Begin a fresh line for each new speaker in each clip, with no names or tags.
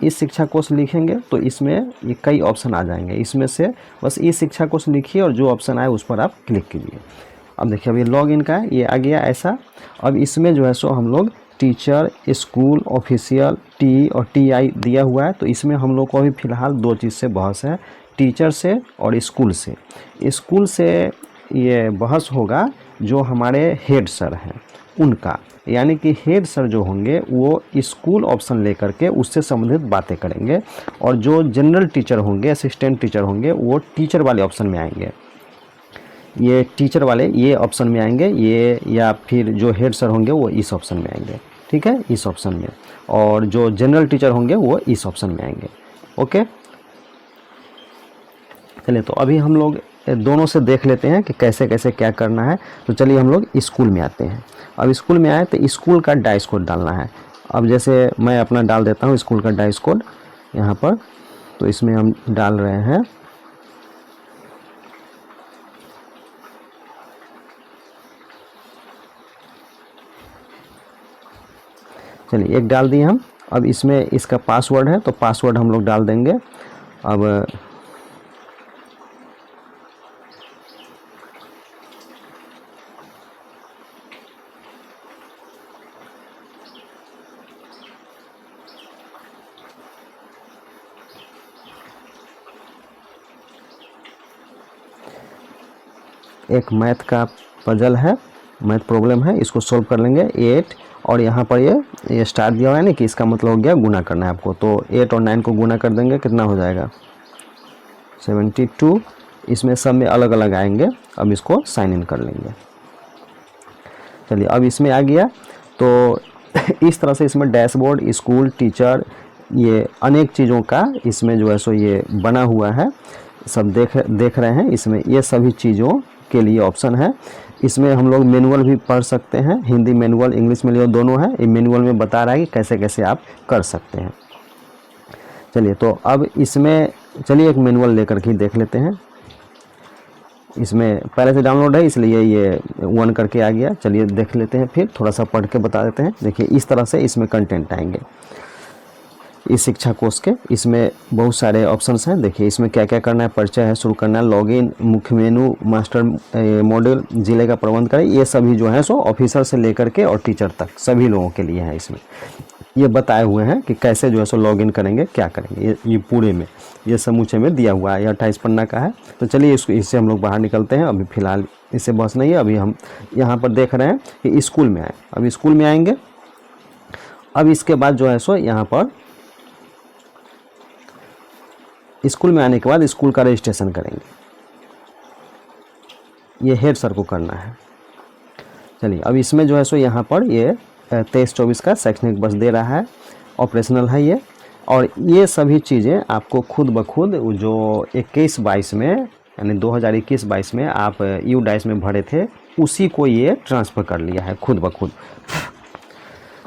ई शिक्षा कोश लिखेंगे तो इसमें ये कई ऑप्शन आ जाएंगे, इसमें से बस ई शिक्षा कोश लिखिए और जो ऑप्शन आए उस पर आप क्लिक कीजिए। अब देखिए अब ये लॉग इन का है, ये आ गया ऐसा। अब इसमें जो है सो हम लोग टीचर, स्कूल, ऑफिशियल, टी और TI दिया हुआ है, तो इसमें हम लोग को अभी फ़िलहाल दो चीज़ से बहस है, टीचर से और स्कूल से। स्कूल से ये बहस होगा जो हमारे हेड सर हैं उनका, यानी कि हेड सर जो होंगे वो स्कूल ऑप्शन लेकर के उससे संबंधित बातें करेंगे, और जो जनरल टीचर होंगे, असिस्टेंट टीचर होंगे, वो टीचर वाले ऑप्शन में आएंगे, ये टीचर वाले ये ऑप्शन में आएंगे ये, या फिर जो हेड सर होंगे वो इस ऑप्शन में आएंगे, ठीक है, इस ऑप्शन में, और जो जनरल टीचर होंगे वो इस ऑप्शन में आएंगे। ओके, चलिए तो अभी हम लोग दोनों से देख लेते हैं कि कैसे कैसे क्या करना है। तो चलिए हम लोग स्कूल में आते हैं। अब स्कूल में आए तो स्कूल का डाइस कोड डालना है। अब जैसे मैं अपना डाल देता हूँ स्कूल का डाइस कोड यहाँ पर, तो इसमें हम डाल रहे हैं चलिए एक डाल दिए हम। अब इसमें इसका पासवर्ड है तो पासवर्ड हम लोग डाल देंगे। अब एक मैथ का पजल है, मैथ प्रॉब्लम है, इसको सोल्व कर लेंगे। 8 और यहाँ पर ये स्टार दिया हुआ है ना कि इसका मतलब हो गया गुना करना है आपको, तो 8 और 9 को गुना कर देंगे, कितना हो जाएगा 72। इसमें सब में अलग अलग आएंगे। अब इसको साइन इन कर लेंगे। चलिए अब इसमें आ गया, तो इस तरह से इसमें डैशबोर्ड, स्कूल, टीचर, ये अनेक चीज़ों का इसमें जो है सो ये बना हुआ है, सब देख रहे हैं। इसमें ये सभी चीज़ों के लिए ऑप्शन है। इसमें हम लोग मैनुअल भी पढ़ सकते हैं, हिंदी मैनुअल, इंग्लिश मैनुअल दोनों है। ये मैनुअल में बता रहा है कि कैसे कैसे आप कर सकते हैं। चलिए तो अब इसमें चलिए एक मैनुअल लेकर के देख लेते हैं। इसमें पहले से डाउनलोड है इसलिए ये 1 करके आ गया। चलिए देख लेते हैं, फिर थोड़ा सा पढ़ के बता देते हैं। देखिए इस तरह से इसमें कंटेंट आएंगे इस शिक्षा कोर्स के। इसमें बहुत सारे ऑप्शंस हैं। देखिए इसमें क्या क्या करना है, परिचय है, शुरू करना है, लॉगिन, मुख्य मेनू, मास्टर मॉड्यूल, जिले का प्रबंध करें, ये सभी जो है सो ऑफिसर से लेकर के और टीचर तक सभी लोगों के लिए है। इसमें ये बताए हुए हैं कि कैसे जो है सो लॉगिन करेंगे, क्या करेंगे, ये पूरे में ये समूचे में दिया हुआ है। ये 28 पन्ना का है। तो चलिए इससे हम लोग बाहर निकलते हैं। अभी फ़िलहाल इससे बस नहीं है। अभी हम यहाँ पर देख रहे हैं कि स्कूल में आए। अब स्कूल में आएंगे। अब इसके बाद जो है सो यहाँ पर स्कूल में आने के बाद स्कूल का रजिस्ट्रेशन करेंगे। ये हेड सर को करना है। चलिए अब इसमें जो है सो यहाँ पर ये 23-24 का शैक्षणिक वर्ष दे रहा है, ऑपरेशनल है ये। और ये सभी चीज़ें आपको खुद ब खुद जो 21-22 में यानी 2021-22 में आप UDAIS में भरे थे उसी को ये ट्रांसफ़र कर लिया है खुद ब खुद।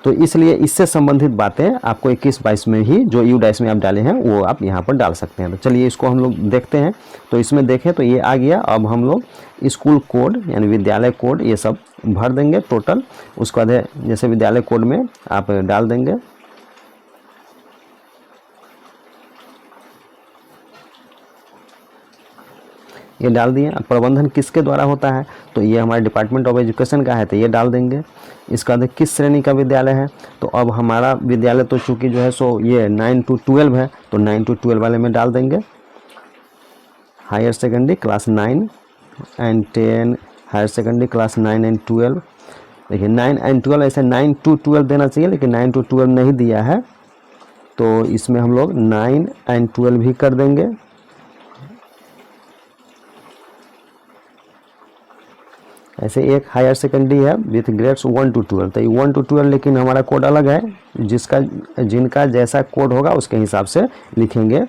तो इसलिए इससे संबंधित बातें आपको 21-22 में ही जो UDAIS में आप डाले हैं वो आप यहाँ पर डाल सकते हैं। तो चलिए इसको हम लोग देखते हैं। तो इसमें देखें तो ये आ गया। अब हम लोग स्कूल कोड यानी विद्यालय कोड ये सब भर देंगे टोटल। उसके बाद जैसे विद्यालय कोड में आप डाल देंगे। ये डाल दिए। अब प्रबंधन किसके द्वारा होता है, तो ये हमारे डिपार्टमेंट ऑफ एजुकेशन का है, तो ये डाल देंगे। इसका बाद किस श्रेणी का विद्यालय है, तो अब हमारा विद्यालय तो चूँकि जो है सो ये 9 to 12 है, तो 9 to 12 वाले में डाल देंगे। Higher secondary class 9 and 10, higher secondary class 9 and 12। देखिए 9 and 12 ऐसे 9 to 12 देना चाहिए, लेकिन 9 to 12 नहीं दिया है, तो इसमें हम लोग 9 and 12 भी कर देंगे। ऐसे एक हायर सेकेंडरी है विथ ग्रेड्स 1 to 12, तो ये 1 to 12 लेकिन हमारा कोड अलग है, जिनका जैसा कोड होगा उसके हिसाब से लिखेंगे।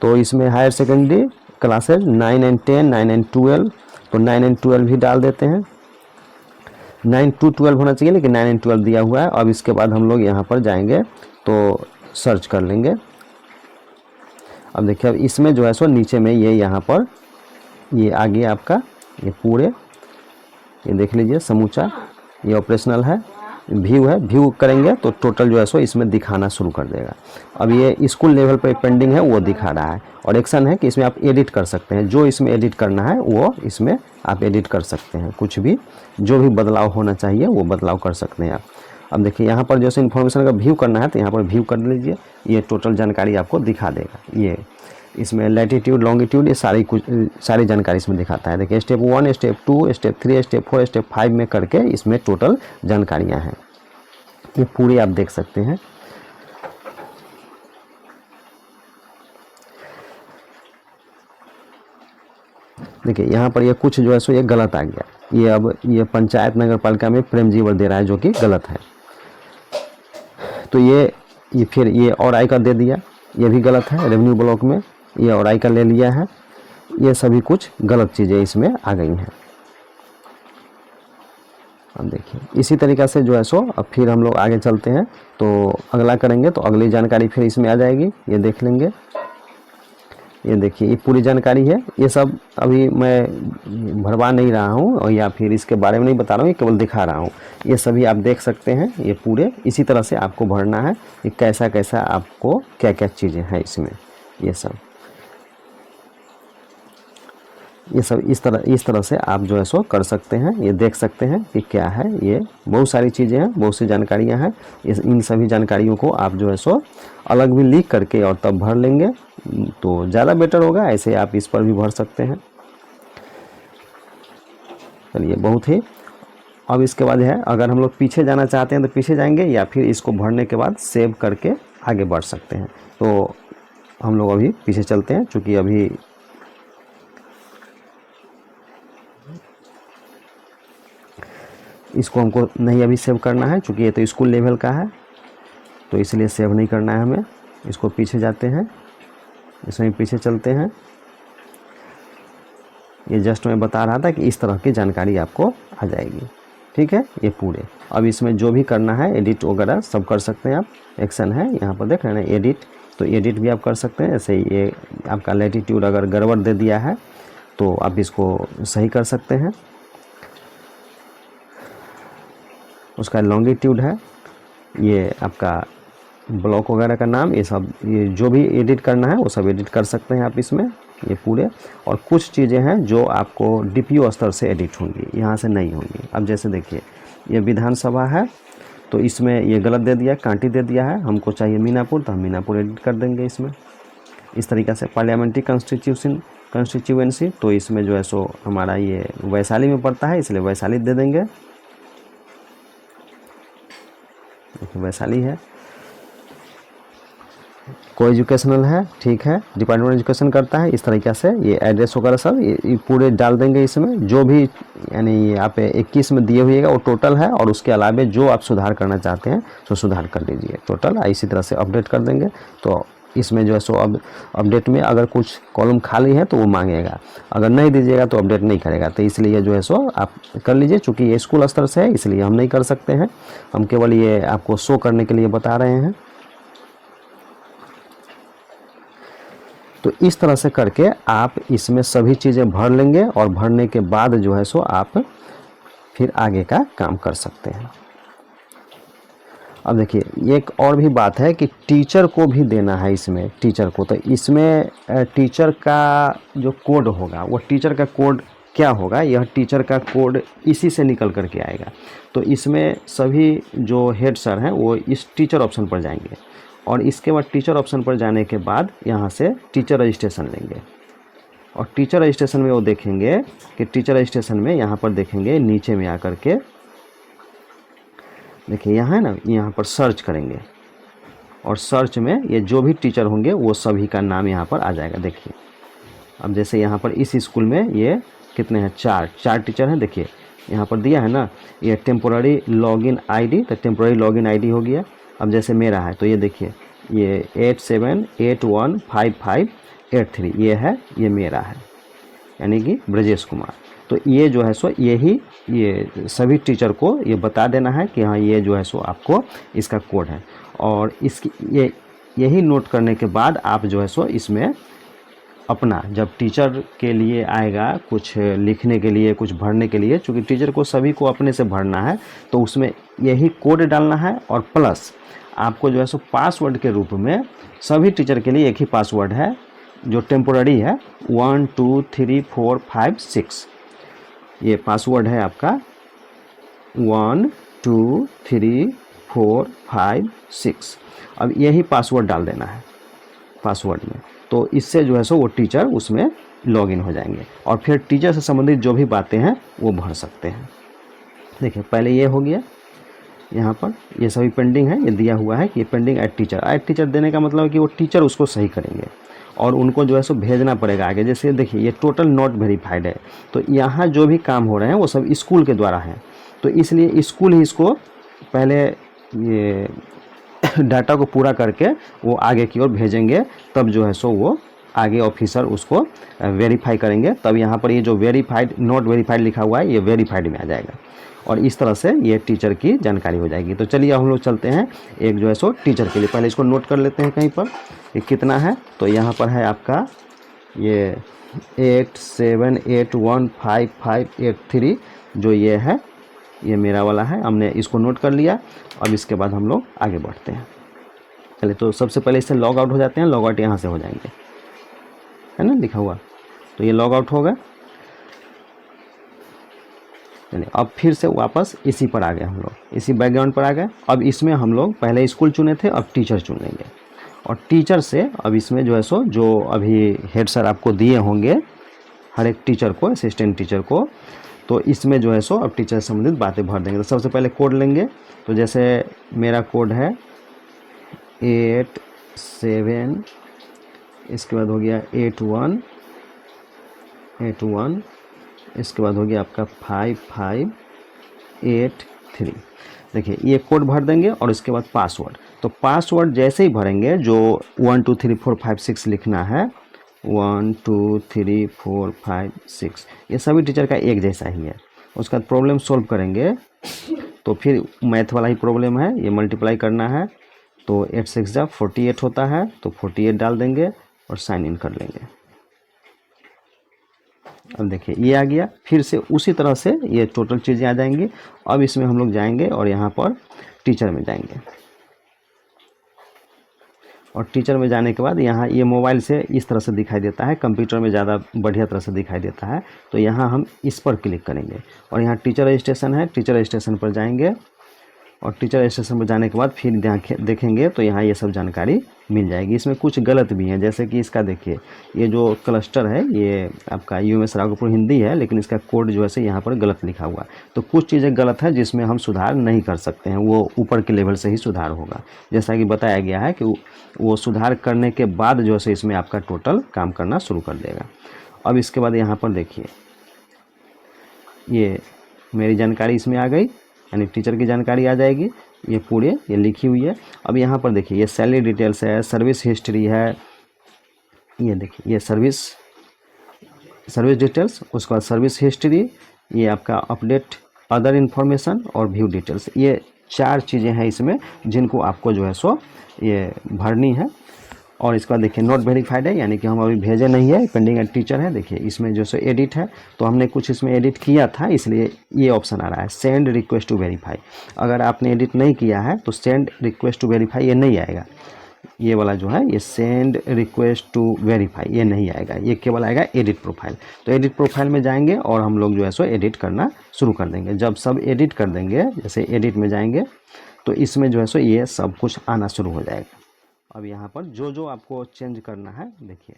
तो इसमें higher secondary classes 9 and 10, 9 and 12, तो 9 and 12 भी डाल देते हैं। 9 to 12 होना चाहिए, लेकिन 9 and 12 दिया हुआ है। अब इसके बाद हम लोग यहाँ पर जाएंगे तो सर्च कर लेंगे। अब देखिए अब इसमें जो है सो नीचे में ये यहाँ पर ये आ गया आपका, ये पूरे ये देख लीजिए समूचा, ये ऑपरेशनल है, व्यू है, व्यू करेंगे तो टोटल जो है सो इसमें दिखाना शुरू कर देगा। अब ये स्कूल लेवल पे पेंडिंग है वो दिखा रहा है। और एक्शन है कि इसमें आप एडिट कर सकते हैं, जो इसमें एडिट करना है वो इसमें आप एडिट कर सकते हैं, कुछ भी जो भी बदलाव होना चाहिए वो बदलाव कर सकते हैं आप। अब देखिए यहाँ पर जैसे इन्फॉर्मेशन का व्यू करना है तो यहाँ पर व्यू कर लीजिए, ये टोटल जानकारी आपको दिखा देगा। ये इसमें लैटिट्यूड लॉन्गिट्यूड ये सारी जानकारी इसमें दिखाता है। देखिए step 1, step 2, step 3, step 4, step 5 में करके इसमें टोटल जानकारियाँ हैं, ये पूरी आप देख सकते हैं। देखिए यहाँ पर ये कुछ जो है सो ये गलत आ गया, ये अब ये पंचायत नगर पालिका में प्रेम जीवन दे रहा है जो कि गलत है। तो ये फिर ये और आई का दे दिया, ये भी गलत है। रेवेन्यू ब्लॉक में ये और आई का ले लिया है, ये सभी कुछ गलत चीज़ें इसमें आ गई हैं। अब देखिए इसी तरीक़ा से जो है सो अब फिर हम लोग आगे चलते हैं, तो अगला करेंगे तो अगली जानकारी फिर इसमें आ जाएगी, ये देख लेंगे। ये देखिए ये पूरी जानकारी है, ये सब अभी मैं भरवा नहीं रहा हूँ और या फिर इसके बारे में नहीं बता रहा हूँ, ये केवल दिखा रहा हूँ। ये सभी आप देख सकते हैं, ये पूरे इसी तरह से आपको भरना है कि कैसा कैसा आपको क्या क्या चीज़ें हैं इसमें। ये सब इस तरह से आप जो है सो कर सकते हैं। ये देख सकते हैं कि क्या है, ये बहुत सारी चीज़ें हैं, बहुत सी जानकारियाँ हैं। इन सभी जानकारियों को आप जो है सो अलग भी लिख करके और तब भर लेंगे तो ज़्यादा बेटर होगा। ऐसे आप इस पर भी भर सकते हैं। चलिए बहुत ही, अब इसके बाद है अगर हम लोग पीछे जाना चाहते हैं तो पीछे जाएंगे, या फिर इसको भरने के बाद सेव करके आगे बढ़ सकते हैं। तो हम लोग अभी पीछे चलते हैं, चूँकि अभी इसको हमको नहीं अभी सेव करना है, चूँकि ये तो स्कूल लेवल का है तो इसलिए सेव नहीं करना है हमें। इसको पीछे जाते हैं, इसमें पीछे चलते हैं। ये जस्ट मैं बता रहा था कि इस तरह की जानकारी आपको आ जाएगी, ठीक है। ये पूरे अब इसमें जो भी करना है एडिट वगैरह सब कर सकते हैं आप। एक्शन है यहाँ पर देख रहे हैं ना एडिट, तो एडिट भी आप कर सकते हैं। ऐसे ये आपका लैटिट्यूड अगर गड़बड़ दे दिया है तो आप इसको सही कर सकते हैं। उसका लॉन्गिट्यूड है, ये आपका ब्लॉक वगैरह का नाम, ये सब ये जो भी एडिट करना है वो सब एडिट कर सकते हैं आप इसमें, ये पूरे। और कुछ चीज़ें हैं जो आपको डीपीओ स्तर से एडिट होंगी, यहाँ से नहीं होंगी। अब जैसे देखिए ये विधानसभा है तो इसमें ये गलत दे दिया, कांटी दे दिया है, हमको चाहिए मीनापुर तो हम मीनापुर एडिट कर देंगे इसमें। इस तरीक़ा से पार्लियामेंट्री कॉन्स्टिट्यूएंसी तो इसमें जो है सो हमारा ये वैशाली में पड़ता है इसलिए वैशाली दे देंगे, वैशाली है। को एजुकेशनल है, ठीक है, डिपार्टमेंट एजुकेशन करता है। इस तरीक़े से ये एड्रेस वगैरह सब ये पूरे डाल देंगे इसमें। जो भी यानी आप 21 में दिए हुएगा वो टोटल है, और उसके अलावा जो आप सुधार करना चाहते हैं तो सुधार कर लीजिए टोटल। इसी तरह से अपडेट कर देंगे। तो इसमें जो है सो अब अपडेट में अगर कुछ कॉलम खाली है तो वो मांगेगा, अगर नहीं दीजिएगा तो अपडेट नहीं करेगा। तो इसलिए जो है सो आप कर लीजिए, चूँकि ये स्कूल स्तर से है इसलिए हम नहीं कर सकते हैं, हम केवल ये आपको शो करने के लिए बता रहे हैं। तो इस तरह से करके आप इसमें सभी चीज़ें भर लेंगे, और भरने के बाद जो है सो आप फिर आगे का काम कर सकते हैं। अब देखिए एक और भी बात है कि टीचर को भी देना है इसमें, टीचर को। तो इसमें टीचर का जो कोड होगा वो टीचर का कोड क्या होगा, यह टीचर का कोड इसी से निकल करके आएगा। तो इसमें सभी जो हेड सर हैं वो इस टीचर ऑप्शन पर जाएंगे, और इसके बाद टीचर ऑप्शन पर जाने के बाद यहाँ से टीचर रजिस्ट्रेशन लेंगे, और टीचर रजिस्ट्रेशन में वो देखेंगे कि टीचर रजिस्ट्रेशन में यहाँ पर देखेंगे नीचे में आकर के देखिए यहाँ है ना, यहाँ पर सर्च करेंगे, और सर्च में ये जो भी टीचर होंगे वो सभी का नाम यहाँ पर आ जाएगा। देखिए अब जैसे यहाँ पर इस स्कूल में ये कितने हैं, चार टीचर हैं। देखिए यहाँ पर दिया है ना ये टेम्पोररी लॉगिन आईडी, तो टेम्पोररी लॉगिन आईडी हो गया। अब जैसे मेरा है तो ये देखिए ये 87815583 ये है, ये मेरा है यानी कि ब्रजेश कुमार। तो ये जो है सो ये सभी टीचर को ये बता देना है कि हाँ ये जो है सो आपको इसका कोड है, और इसकी यही नोट करने के बाद आप जो है सो इसमें अपना जब टीचर के लिए आएगा कुछ लिखने के लिए, कुछ भरने के लिए, चूँकि टीचर को सभी को अपने से भरना है तो उसमें यही कोड डालना है और प्लस आपको जो है सो पासवर्ड के रूप में सभी टीचर के लिए एक ही पासवर्ड है जो टेम्पोररी है 1 2 3 4 5 6। ये पासवर्ड है आपका 1 2 3 4 5 6। अब यही पासवर्ड डाल देना है पासवर्ड में, तो इससे जो है सो वो टीचर उसमें लॉगिन हो जाएंगे और फिर टीचर से संबंधित जो भी बातें हैं वो भर सकते हैं। देखिए पहले ये हो गया, यहाँ पर ये सभी पेंडिंग है, ये दिया हुआ है कि ये पेंडिंग ऐड टीचर देने का मतलब है कि वो टीचर उसको सही करेंगे और उनको जो है सो भेजना पड़ेगा आगे। जैसे देखिए ये टोटल नॉट वेरीफाइड है, तो यहाँ जो भी काम हो रहे हैं वो सब स्कूल के द्वारा हैं, तो इसलिए स्कूल ही इसको पहले ये डाटा को पूरा करके वो आगे की ओर भेजेंगे, तब जो है सो वो आगे ऑफिसर उसको वेरीफाई करेंगे, तब यहाँ पर ये जो वेरीफाइड नॉट वेरीफाइड लिखा हुआ है ये वेरीफाइड में आ जाएगा और इस तरह से ये टीचर की जानकारी हो जाएगी। तो चलिए हम लोग चलते हैं एक जो है सो टीचर के लिए, पहले इसको नोट कर लेते हैं कहीं पर ये कितना है। तो यहाँ पर है आपका ये 87815583 जो ये है ये मेरा वाला है, हमने इसको नोट कर लिया। अब इसके बाद हम लोग आगे बढ़ते हैं। चलिए तो सबसे पहले इससे लॉग आउट हो जाते हैं, लॉग आउट यहाँ से हो जाएंगे, है ना लिखा हुआ, तो ये लॉग आउट होगा। चलिए अब फिर से वापस इसी पर आ गए हम लोग, इसी बैकग्राउंड पर आ गए। अब इसमें हम लोग पहले स्कूल चुने थे, अब टीचर चुन लेंगे और टीचर से अब इसमें जो है सो जो अभी हेड सर आपको दिए होंगे हर एक टीचर को, असिस्टेंट टीचर को, तो इसमें जो है सो अब टीचर से संबंधित बातें भर देंगे। तो सबसे पहले कोड लेंगे, तो जैसे मेरा कोड है 87, इसके बाद हो गया 81, इसके बाद हो गया आपका 5583। देखिए ये कोड भर देंगे और इसके बाद पासवर्ड, तो पासवर्ड जैसे ही भरेंगे जो 1 2 3 4 5 6 लिखना है, 1 2 3 4 5 6 ये सभी टीचर का एक जैसा ही है। उसका प्रॉब्लम सॉल्व करेंगे तो फिर मैथ वाला ही प्रॉब्लम है, ये मल्टीप्लाई करना है, तो 8 6 जा 48 होता है, तो 48 डाल देंगे और साइन इन कर लेंगे। अब देखिए ये आ गया, फिर से उसी तरह से ये टोटल चीज़ें आ जाएंगी। अब इसमें हम लोग जाएंगे और यहाँ पर टीचर में जाएंगे और टीचर में जाने के बाद यहाँ ये मोबाइल से इस तरह से दिखाई देता है, कंप्यूटर में ज़्यादा बढ़िया तरह से दिखाई देता है, तो यहाँ हम इस पर क्लिक करेंगे और यहाँ टीचर रजिस्ट्रेशन है, टीचर रजिस्ट्रेशन पर जाएंगे और टीचर रजिस्ट्रेशन पर जाने के बाद फिर देखेंगे तो यहाँ ये सब जानकारी मिल जाएगी। इसमें कुछ गलत भी हैं, जैसे कि इसका देखिए ये जो क्लस्टर है ये आपका यूएमएस राघोपुर हिंदी है, लेकिन इसका कोड जो है से यहाँ पर गलत लिखा हुआ है, तो कुछ चीज़ें गलत है जिसमें हम सुधार नहीं कर सकते हैं, वो ऊपर के लेवल से ही सुधार होगा। जैसा कि बताया गया है कि वो सुधार करने के बाद जो है इसमें आपका टोटल काम करना शुरू कर देगा। अब इसके बाद यहाँ पर देखिए ये मेरी जानकारी इसमें आ गई, यानी टीचर की जानकारी आ जाएगी, ये पूरे ये लिखी हुई है। अब यहाँ पर देखिए ये सैलरी डिटेल्स है, सर्विस हिस्ट्री है, ये देखिए ये सर्विस डिटेल्स, उसके बाद सर्विस हिस्ट्री, ये आपका अपडेट अदर इन्फॉर्मेशन और व्यू डिटेल्स, ये 4 चीज़ें हैं इसमें जिनको आपको जो है सो ये भरनी है। और इसका देखिए नॉट वेरीफाइड है, यानी कि हम अभी भेजे नहीं है, पेंडिंग एड टीचर है। देखिए इसमें जो सो एडिट है, तो हमने कुछ इसमें एडिट किया था इसलिए ये ऑप्शन आ रहा है सेंड रिक्वेस्ट टू वेरीफाई। अगर आपने एडिट नहीं किया है तो सेंड रिक्वेस्ट टू वेरीफाई ये नहीं आएगा, ये वाला जो है ये सेंड रिक्वेस्ट टू वेरीफाई ये नहीं आएगा, ये केवल आएगा एडिट प्रोफाइल। तो एडिट प्रोफाइल में जाएंगे और हम लोग जो है सो एडिट करना शुरू कर देंगे। जब सब एडिट कर देंगे, जैसे एडिट में जाएंगे तो इसमें जो है सो ये सब कुछ आना शुरू हो जाएगा। अब यहाँ पर जो जो आपको चेंज करना है देखिए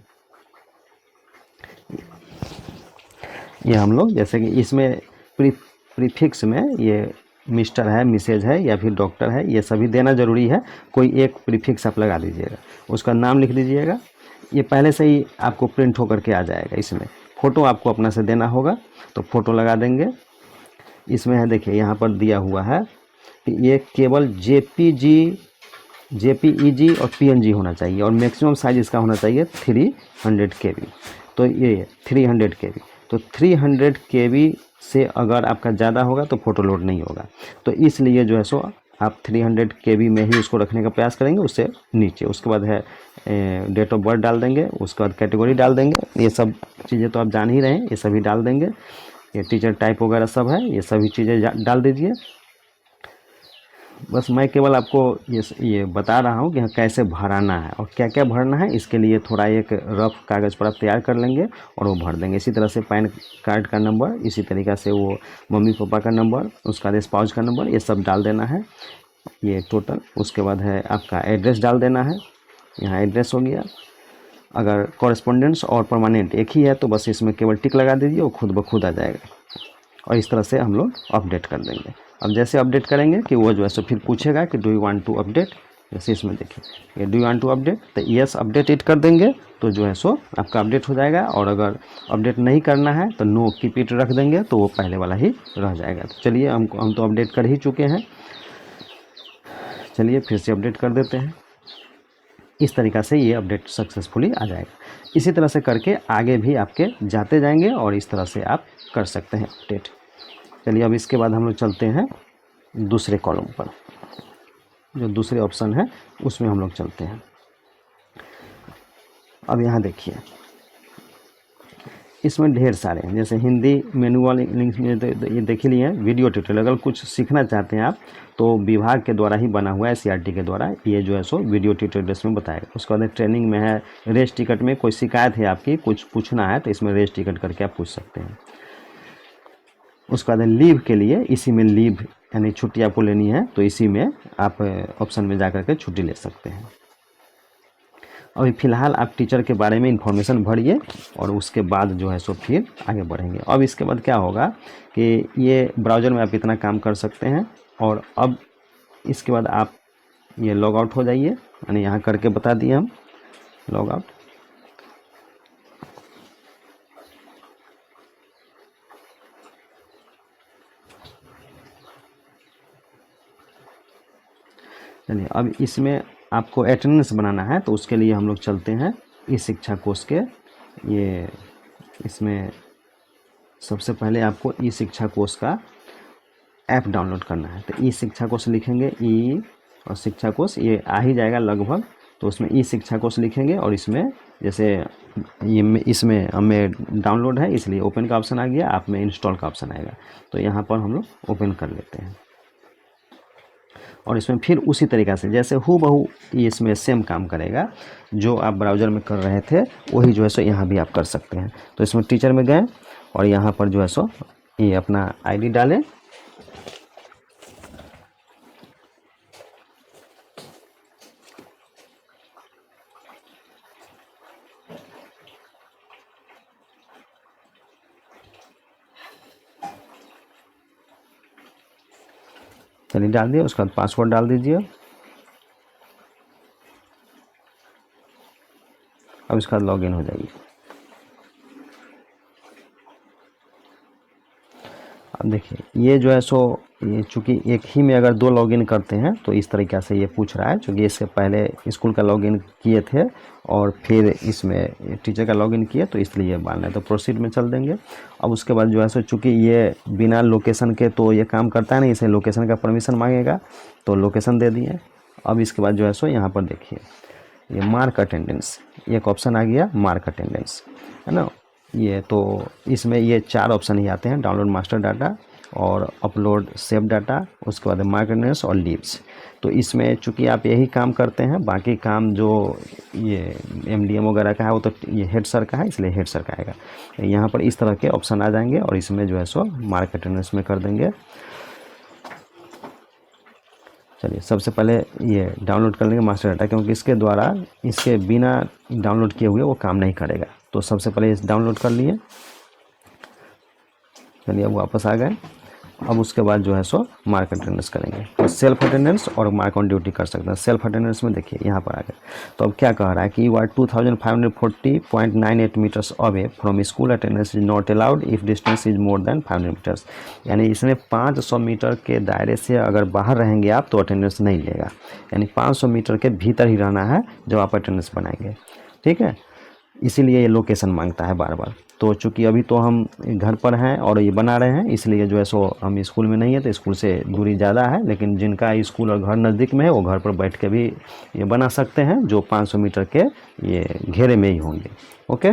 ये हम लोग, जैसे कि इसमें प्रीफिक्स में ये मिस्टर है, मिसेज है या फिर डॉक्टर है, ये सभी देना ज़रूरी है। कोई एक प्रीफिक्स आप लगा दीजिएगा, उसका नाम लिख दीजिएगा, ये पहले से ही आपको प्रिंट होकर के आ जाएगा। इसमें फ़ोटो आपको अपना से देना होगा, तो फ़ोटो लगा देंगे। इसमें है देखिए यहाँ पर दिया हुआ है कि ये केवल JPEG और PNG होना चाहिए और मैक्सिमम साइज़ इसका होना चाहिए 300 KB। तो ये 300 KB, तो 300 KB से अगर आपका ज़्यादा होगा तो फ़ोटो लोड नहीं होगा, तो इसलिए जो है सो आप 300 KB में ही उसको रखने का प्रयास करेंगे, उससे नीचे। उसके बाद है डेट ऑफ बर्थ डाल देंगे, उसके बाद कैटेगरी डाल देंगे। ये सब चीज़ें तो आप जान ही रहे हैं, ये सभी डाल देंगे। ये टीचर टाइप वगैरह सब है, ये सभी चीज़ें डाल दीजिए। बस मैं केवल आपको ये बता रहा हूँ कि हाँ कैसे भराना है और क्या क्या भरना है। इसके लिए थोड़ा एक रफ कागज़ पर आप तैयार कर लेंगे और वो भर देंगे। इसी तरह से पैन कार्ड का नंबर, इसी तरीक़ा से वो मम्मी पापा का नंबर, उसका बाद स्पाउस का नंबर, ये सब डाल देना है, ये टोटल। उसके बाद है आपका एड्रेस डाल देना है, यहाँ एड्रेस हो गया। अगर कॉरेस्पॉन्डेंस और परमानेंट एक ही है तो बस इसमें केवल टिक लगा दीजिए, वो खुद ब खुद आ जाएगा। और इस तरह से हम लोग अपडेट कर देंगे। अब जैसे अपडेट करेंगे कि वो जो है सो फिर पूछेगा कि do you want to update, जैसे इसमें देखिए ये do you want to update, तो यस अपडेट इट कर देंगे तो जो है सो आपका अपडेट हो जाएगा। और अगर अपडेट नहीं करना है तो नो कीप इट रख देंगे तो वो पहले वाला ही रह जाएगा। तो चलिए हम तो अपडेट कर ही चुके हैं, चलिए फिर से अपडेट कर देते हैं। इस तरीक़ा से ये अपडेट सक्सेसफुली आ जाएगा। इसी तरह से करके आगे भी आपके जाते जाएंगे और इस तरह से आप कर सकते हैं अपडेट। चलिए अब इसके बाद हम लोग चलते हैं दूसरे कॉलम पर, जो दूसरे ऑप्शन है उसमें हम लोग चलते हैं। अब यहाँ देखिए इसमें ढेर सारे हैं, जैसे हिंदी मैनुअल इंग्लिश में ये देख लिए हैं। वीडियो ट्यूटोरियल अगर कुछ सीखना चाहते हैं आप तो विभाग के द्वारा ही बना हुआ है, CRT के द्वारा ये जो है सो वीडियो ट्यूटोरियल्स में बताएगा। उसके बाद ट्रेनिंग में है, रेस टिकट में कोई शिकायत है आपकी, कुछ पूछना है तो इसमें रेस टिकट करके आप पूछ सकते हैं। उसके बाद लीव के लिए, इसी में लीव यानी छुट्टी आपको लेनी है तो इसी में आप ऑप्शन में जा कर के छुट्टी ले सकते हैं। अभी फ़िलहाल आप टीचर के बारे में इंफॉर्मेशन भरिए और उसके बाद जो है सो फिर आगे बढ़ेंगे। अब इसके बाद क्या होगा कि ये ब्राउज़र में आप इतना काम कर सकते हैं। और अब इसके बाद आप ये लॉग आउट हो जाइए, यानी यहाँ करके बता दिए हम लॉग आउट। चलिए अब इसमें आपको अटेंडेंस बनाना है तो उसके लिए हम लोग चलते हैं ई शिक्षा कोष के। ये इसमें सबसे पहले आपको ई शिक्षा कोष का ऐप डाउनलोड करना है। तो ई शिक्षा कोष लिखेंगे, ई और शिक्षा कोष ये आ ही जाएगा लगभग। तो उसमें ई शिक्षा कोष लिखेंगे और इसमें जैसे ये इसमें हमें डाउनलोड है इसलिए ओपन का ऑप्शन आ गया, आप में इंस्टॉल का ऑप्शन आएगा। तो यहाँ पर हम लोग ओपन कर लेते हैं और इसमें फिर उसी तरीक़ा से जैसे हूबहू इसमें सेम काम करेगा, जो आप ब्राउज़र में कर रहे थे वही जो है सो यहाँ भी आप कर सकते हैं। तो इसमें टीचर में गए और यहाँ पर जो है सो ये अपना ID डालें, चलिए डाल दिया। उसके बाद पासवर्ड डाल दीजिए। अब इसका लॉगिन हो जाइए। अब देखिए ये जो है सो ये चूँकि एक ही में अगर 2 लॉगिन करते हैं तो इस तरीक़ा से ये पूछ रहा है, चूँकि इससे पहले स्कूल का लॉगिन किए थे और फिर इसमें टीचर का लॉगिन किए तो इसलिए ये मानना है। तो प्रोसीड में चल देंगे। अब उसके बाद जो है सो चूँकि ये बिना लोकेशन के तो ये काम करता है नहीं, इसे लोकेशन का परमिशन मांगेगा तो लोकेशन दे दिए। अब इसके बाद जो है सो यहाँ पर देखिए ये मार्क अटेंडेंस, एक ऑप्शन आ गया मार्क अटेंडेंस, है ना। ये तो इसमें ये 4 ऑप्शन ही आते हैं, डाउनलोड मास्टर डाटा और अपलोड सेव डाटा, उसके बाद मार्क अटेंडेंस और लीव्स। तो इसमें चूँकि आप यही काम करते हैं, बाकी काम जो ये MDM वगैरह का है वो तो ये हेड सर का है, इसलिए हेड सर का आएगा। यहाँ पर इस तरह के ऑप्शन आ जाएंगे और इसमें जो है सो मार्क अटेंडेंस में कर देंगे। चलिए सबसे पहले ये डाउनलोड कर लेंगे मास्टर डाटा, क्योंकि इसके द्वारा इसके बिना डाउनलोड किए हुए वो काम नहीं करेगा। तो सबसे पहले इस डाउनलोड कर लिए। चलिए अब वापस आ गए। अब उसके बाद जो है सो मार्क अटेंडेंस करेंगे। तो सेल्फ अटेंडेंस और मार्क ऑन ड्यूटी कर सकते हैं। सेल्फ अटेंडेंस में देखिए यहाँ पर आ गए। तो अब क्या कह रहा है कि you are 2540.98 metres away from school, attendance is not allowed if distance is more than 500 metres. यानी इसमें 500 मीटर के दायरे से अगर बाहर रहेंगे आप तो अटेंडेंस नहीं लेगा, यानी 500 मीटर के भीतर ही रहना है जब आप अटेंडेंस बनाएंगे, ठीक है। इसीलिए ये लोकेशन मांगता है बार बार। तो चूँकि अभी तो हम घर पर हैं और ये बना रहे हैं, इसलिए जो है सो हम स्कूल में नहीं है, तो स्कूल से दूरी ज़्यादा है। लेकिन जिनका स्कूल और घर नज़दीक में है वो घर पर बैठ के भी ये बना सकते हैं, जो 500 मीटर के ये घेरे में ही होंगे। ओके।